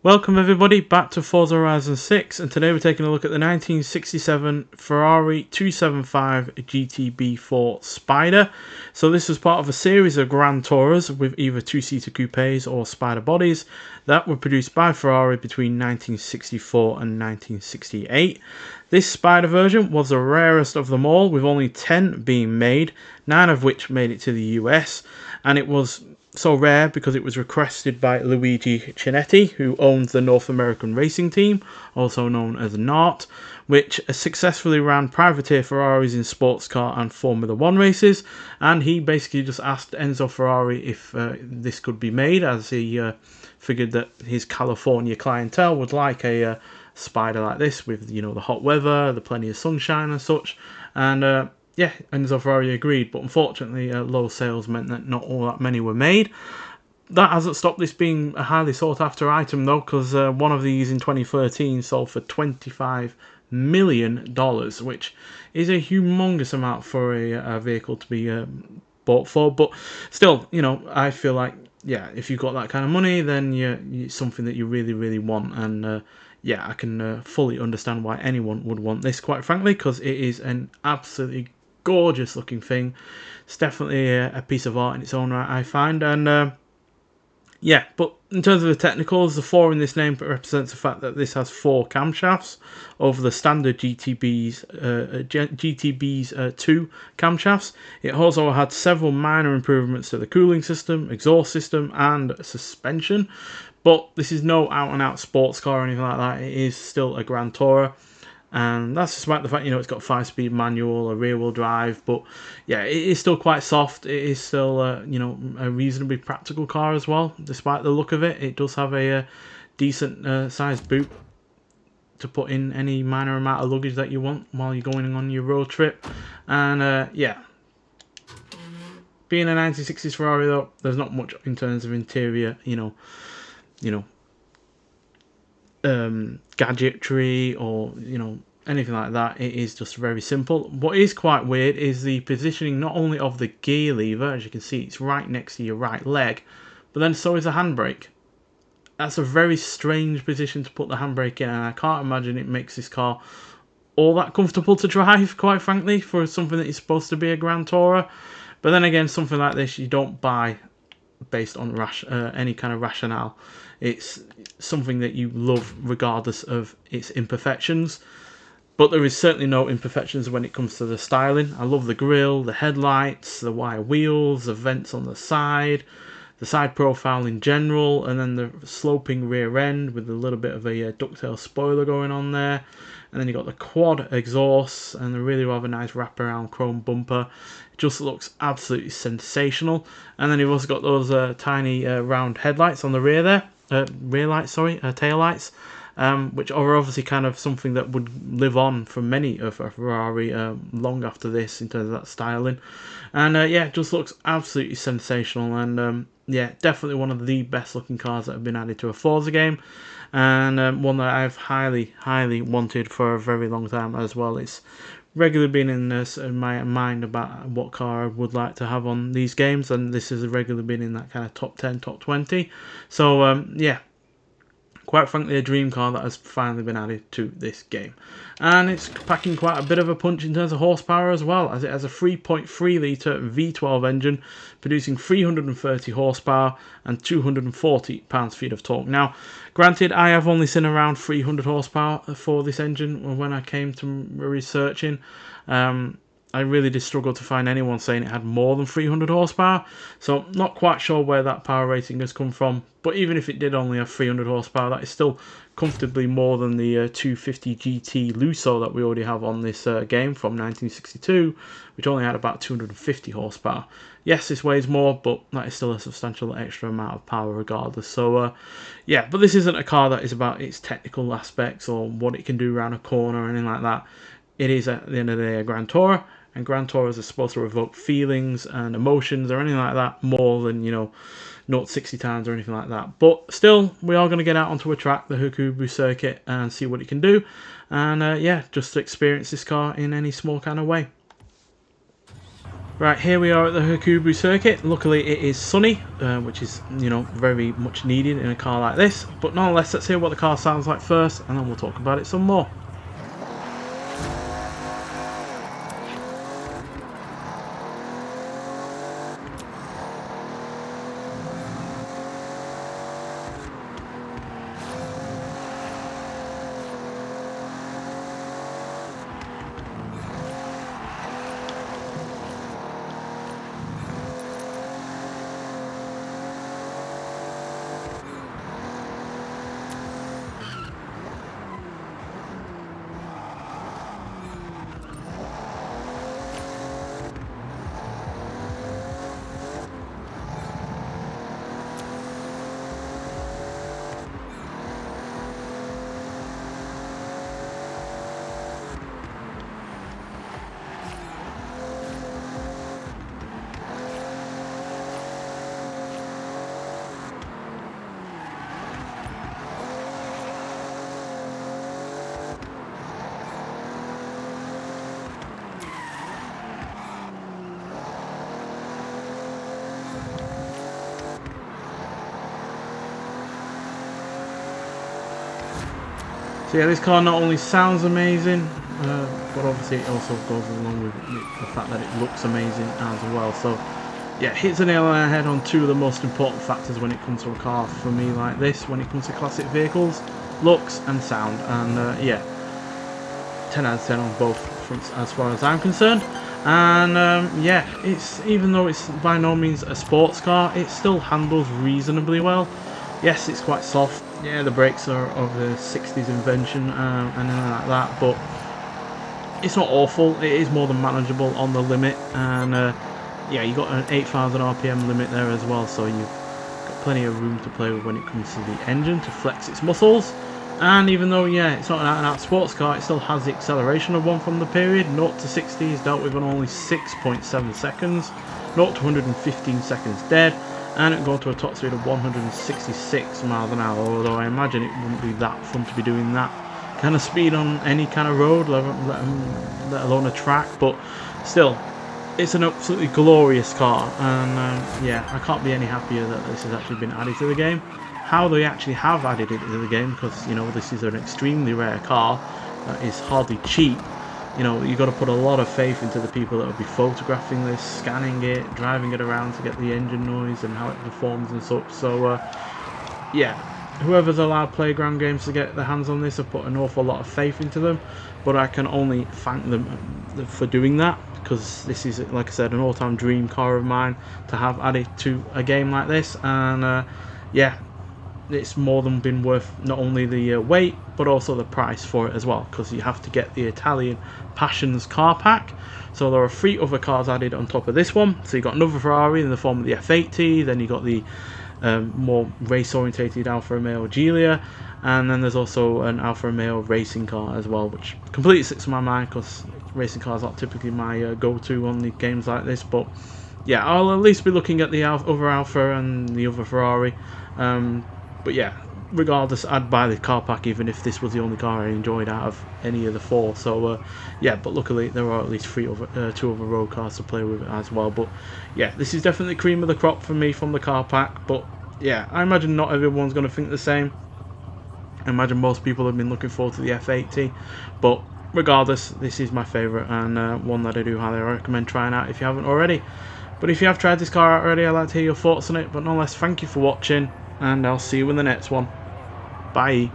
Welcome everybody back to Forza Horizon 6, and today we're taking a look at the 1967 Ferrari 275 GTB4 Spider. So this was part of a series of Grand Tourers with either two-seater coupes or Spider bodies that were produced by Ferrari between 1964 and 1968. This Spider version was the rarest of them all, with only 10 being made, 9 of which made it to the US, and it was so rare because it was requested by Luigi Chinetti, who owns the North American racing team, also known as NART, which successfully ran privateer Ferraris in sports car and Formula 1 races, and he basically just asked Enzo Ferrari if this could be made, as he figured that his California clientele would like a Spider like this with, you know, the hot weather, the plenty of sunshine and such, and yeah, Enzo Ferrari agreed, but unfortunately low sales meant that not all that many were made. That hasn't stopped this being a highly sought after item though, because one of these in 2013 sold for $25 million, which is a humongous amount for a vehicle to be bought for. But still, you know, I feel like, yeah, if you've got that kind of money, then it's something that you really, really want. And yeah, I can fully understand why anyone would want this, quite frankly, because it is an absolutely gorgeous looking thing. It's definitely a piece of art in its own right, I find. And yeah, but in terms of the technicals, the 4 in this name represents the fact that this has 4 camshafts over the standard GTB's 2 camshafts. It also had several minor improvements to the cooling system, exhaust system, and suspension. But this is no out-and-out sports car or anything like that. It is still a Grand Tourer. And that's despite the fact, you know, it's got 5-speed manual, a rear-wheel drive, but yeah, it is still quite soft. It is still, you know, a reasonably practical car as well, despite the look of it. It does have a decent sized boot to put in any minor amount of luggage that you want while you're going on your road trip. And yeah, being a 1960s Ferrari though, there's not much in terms of interior, gadgetry or, you know, anything like that. It is just very simple. What is quite weird is the positioning not only of the gear lever, as you can see it's right next to your right leg, but then so is the handbrake. That's a very strange position to put the handbrake in, and I can't imagine it makes this car all that comfortable to drive, quite frankly, for something that is supposed to be a Grand Tourer. But then again, something like this you don't buy based on any kind of rationale. It's something that you love regardless of its imperfections. But there is certainly no imperfections when it comes to the styling. I love the grille, the headlights, the wire wheels, the vents on the side profile in general, and then the sloping rear end with a little bit of a ducktail spoiler going on there. And then you've got the quad exhausts and a really rather nice wraparound chrome bumper. It just looks absolutely sensational. And then you've also got those tiny round headlights on the rear there. Tail lights. Which are obviously kind of something that would live on for many of a Ferrari long after this in terms of that styling. And yeah, it just looks absolutely sensational, and yeah, definitely one of the best looking cars that have been added to a Forza game, and one that I've highly wanted for a very long time as well. It's regularly been in my mind about what car I would like to have on these games, and this has regularly been in that kind of top 10, top 20. So yeah, quite frankly, a dream car that has finally been added to this game. And it's packing quite a bit of a punch in terms of horsepower as well, as it has a 3.3 litre V12 engine producing 330 horsepower and 240 pounds-feet of torque. Now, granted, I have only seen around 300 horsepower for this engine when I came to researching. I really did struggle to find anyone saying it had more than 300 horsepower, so not quite sure where that power rating has come from. But even if it did only have 300 horsepower, that is still comfortably more than the 250 GT Lusso that we already have on this game from 1962, which only had about 250 horsepower. Yes, this weighs more, but that is still a substantial extra amount of power regardless. So yeah, but this isn't a car that is about its technical aspects or what it can do around a corner or anything like that. It is, at the end of the day, a Grand Tourer, and Grand Tourers are supposed to evoke feelings and emotions or anything like that more than, you know, 0-60 times or anything like that. But still, we are going to get out onto a track, the Hukubu circuit, and see what it can do. And yeah, just to experience this car in any small kind of way. Right, here we are at the Hakubu circuit. Luckily it is sunny, which is, you know, very much needed in a car like this. But nonetheless, let's hear what the car sounds like first, and then we'll talk about it some more. So yeah, this car not only sounds amazing, but obviously it also goes along with the fact that it looks amazing as well. So yeah, hits the nail on the head on two of the most important factors when it comes to a car for me like this, when it comes to classic vehicles: looks and sound. And yeah, 10 out of 10 on both fronts as far as I'm concerned. And yeah, it's, even though it's by no means a sports car, it still handles reasonably well. Yes, it's quite soft. Yeah, the brakes are of the 60s invention and anything like that, but it's not awful. It is more than manageable on the limit. And yeah, you got an 8,000 RPM limit there as well, so you've got plenty of room to play with when it comes to the engine to flex its muscles. And even though, yeah, it's not an out-and-out sports car, it still has the acceleration of one from the period. 0 to 60 is dealt with in only 6.7 seconds. 0 to 115 seconds dead. And it will go to a top speed of 166 miles an hour, although I imagine it wouldn't be that fun to be doing that kind of speed on any kind of road, let alone a track. But still, it's an absolutely glorious car, and yeah, I can't be any happier that this has actually been added to the game. How they actually have added it to the game, because, you know, this is an extremely rare car that is hardly cheap. You know, you've got to put a lot of faith into the people that will be photographing this, scanning it, driving it around to get the engine noise and how it performs and such. So yeah, whoever's allowed Playground Games to get their hands on this have put an awful lot of faith into them, but I can only thank them for doing that, because this is, like I said, an all-time dream car of mine to have added to a game like this. And yeah, it's more than been worth not only the weight, but also the price for it as well, because you have to get the Italian Passions car pack. So there are 3 other cars added on top of this one. So you got another Ferrari in the form of the F80, then you got the more race orientated Alfa Romeo Giulia, and then there's also an Alfa Romeo racing car as well, which completely sits in my mind, because racing cars are typically my go-to on the games like this. But yeah, I'll at least be looking at the other Alfa and the other Ferrari. But yeah, regardless, I'd buy the car pack even if this was the only car I enjoyed out of any of the 4. So yeah, but luckily there are at least 2 other road cars to play with as well. But yeah, this is definitely cream of the crop for me from the car pack. But yeah, I imagine not everyone's going to think the same. I imagine most people have been looking forward to the F80. But regardless, this is my favourite, and one that I do highly recommend trying out if you haven't already. But if you have tried this car out already, I'd like to hear your thoughts on it. But nonetheless, thank you for watching, and I'll see you in the next one. Bye.